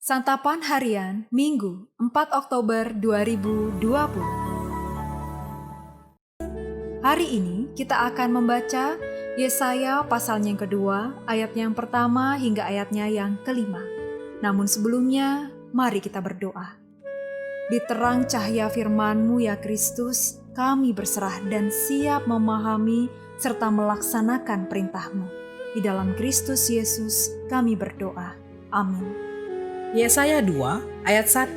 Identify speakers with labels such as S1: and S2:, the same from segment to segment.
S1: Santapan Harian Minggu 4 Oktober 2020. Hari ini kita akan membaca Yesaya pasalnya yang kedua, ayatnya yang pertama hingga ayatnya yang kelima. Namun sebelumnya, mari kita berdoa. Di terang cahaya firman-Mu ya Kristus, kami berserah dan siap memahami serta melaksanakan perintah-Mu. Di dalam Kristus Yesus kami berdoa. Amin.
S2: Yesaya 2 ayat 1-5.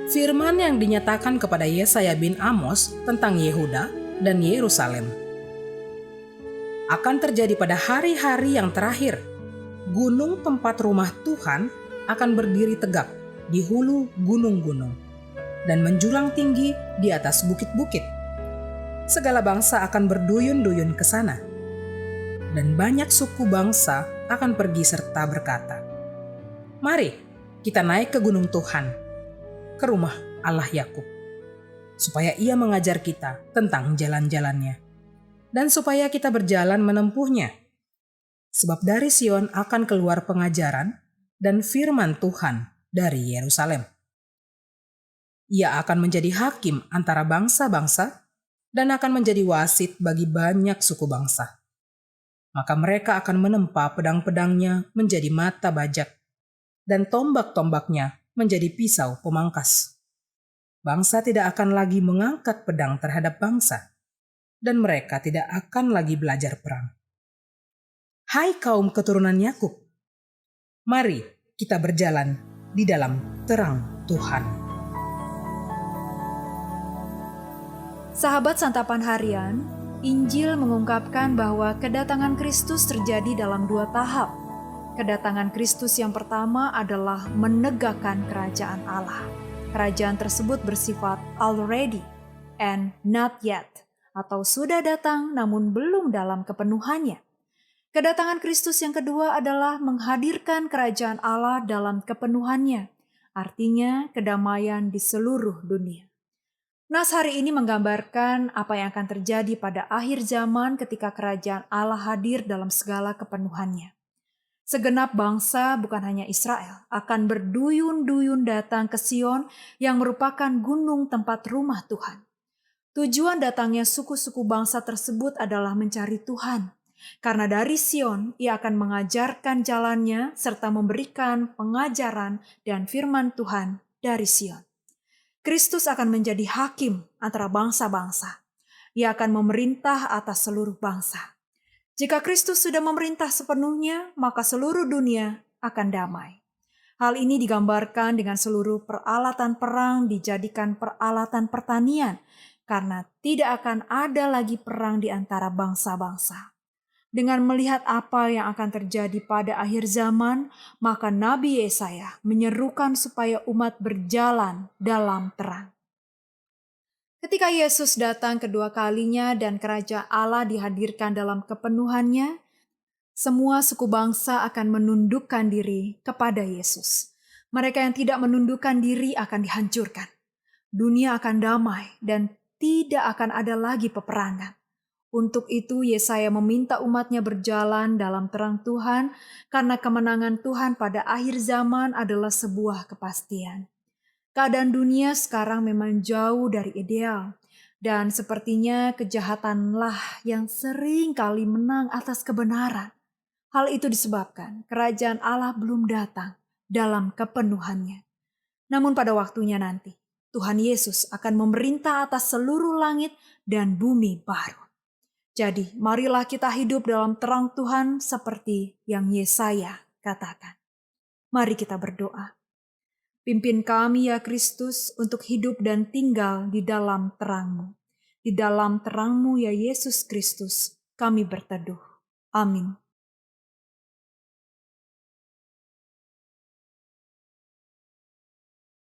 S2: Firman yang dinyatakan kepada Yesaya bin Amos tentang Yehuda dan Yerusalem. Akan terjadi pada hari-hari yang terakhir, gunung tempat rumah Tuhan akan berdiri tegak di hulu gunung-gunung dan menjulang tinggi di atas bukit-bukit. Segala bangsa akan berduyun-duyun ke sana, dan banyak suku bangsa akan pergi serta berkata, "Mari kita naik ke gunung Tuhan, ke rumah Allah Yakub, supaya Ia mengajar kita tentang jalan-jalannya, dan supaya kita berjalan menempuhnya. Sebab dari Sion akan keluar pengajaran dan firman Tuhan dari Yerusalem. Ia akan menjadi hakim antara bangsa-bangsa dan akan menjadi wasit bagi banyak suku bangsa. Maka mereka akan menempa pedang-pedangnya menjadi mata bajak, dan tombak-tombaknya menjadi pisau pemangkas. Bangsa tidak akan lagi mengangkat pedang terhadap bangsa, dan mereka tidak akan lagi belajar perang. Hai kaum keturunan Yakub, mari kita berjalan di dalam terang Tuhan."
S1: Sahabat Santapan Harian, Injil mengungkapkan bahwa kedatangan Kristus terjadi dalam dua tahap. Kedatangan Kristus yang pertama adalah menegakkan kerajaan Allah. Kerajaan tersebut bersifat already and not yet, atau sudah datang namun belum dalam kepenuhannya. Kedatangan Kristus yang kedua adalah menghadirkan kerajaan Allah dalam kepenuhannya, artinya kedamaian di seluruh dunia. Nas hari ini menggambarkan apa yang akan terjadi pada akhir zaman ketika kerajaan Allah hadir dalam segala kepenuhannya. Segenap bangsa, bukan hanya Israel, akan berduyun-duyun datang ke Sion yang merupakan gunung tempat rumah Tuhan. Tujuan datangnya suku-suku bangsa tersebut adalah mencari Tuhan. Karena dari Sion, ia akan mengajarkan jalannya serta memberikan pengajaran dan firman Tuhan dari Sion. Kristus akan menjadi hakim antara bangsa-bangsa. Ia akan memerintah atas seluruh bangsa. Jika Kristus sudah memerintah sepenuhnya, maka seluruh dunia akan damai. Hal ini digambarkan dengan seluruh peralatan perang dijadikan peralatan pertanian, karena tidak akan ada lagi perang di antara bangsa-bangsa. Dengan melihat apa yang akan terjadi pada akhir zaman, maka Nabi Yesaya menyerukan supaya umat berjalan dalam terang. Ketika Yesus datang kedua kalinya dan kerajaan Allah dihadirkan dalam kepenuhannya, semua suku bangsa akan menundukkan diri kepada Yesus. Mereka yang tidak menundukkan diri akan dihancurkan. Dunia akan damai dan tidak akan ada lagi peperangan. Untuk itu Yesaya meminta umatnya berjalan dalam terang Tuhan, karena kemenangan Tuhan pada akhir zaman adalah sebuah kepastian. Keadaan dunia sekarang memang jauh dari ideal, dan sepertinya kejahatanlah yang sering kali menang atas kebenaran. Hal itu disebabkan kerajaan Allah belum datang dalam kepenuhannya. Namun pada waktunya nanti, Tuhan Yesus akan memerintah atas seluruh langit dan bumi baru. Jadi marilah kita hidup dalam terang Tuhan seperti yang Yesaya katakan. Mari kita berdoa. Pimpin kami ya Kristus untuk hidup dan tinggal di dalam terang-Mu. Di dalam terang-Mu ya Yesus Kristus kami berteduh. Amin.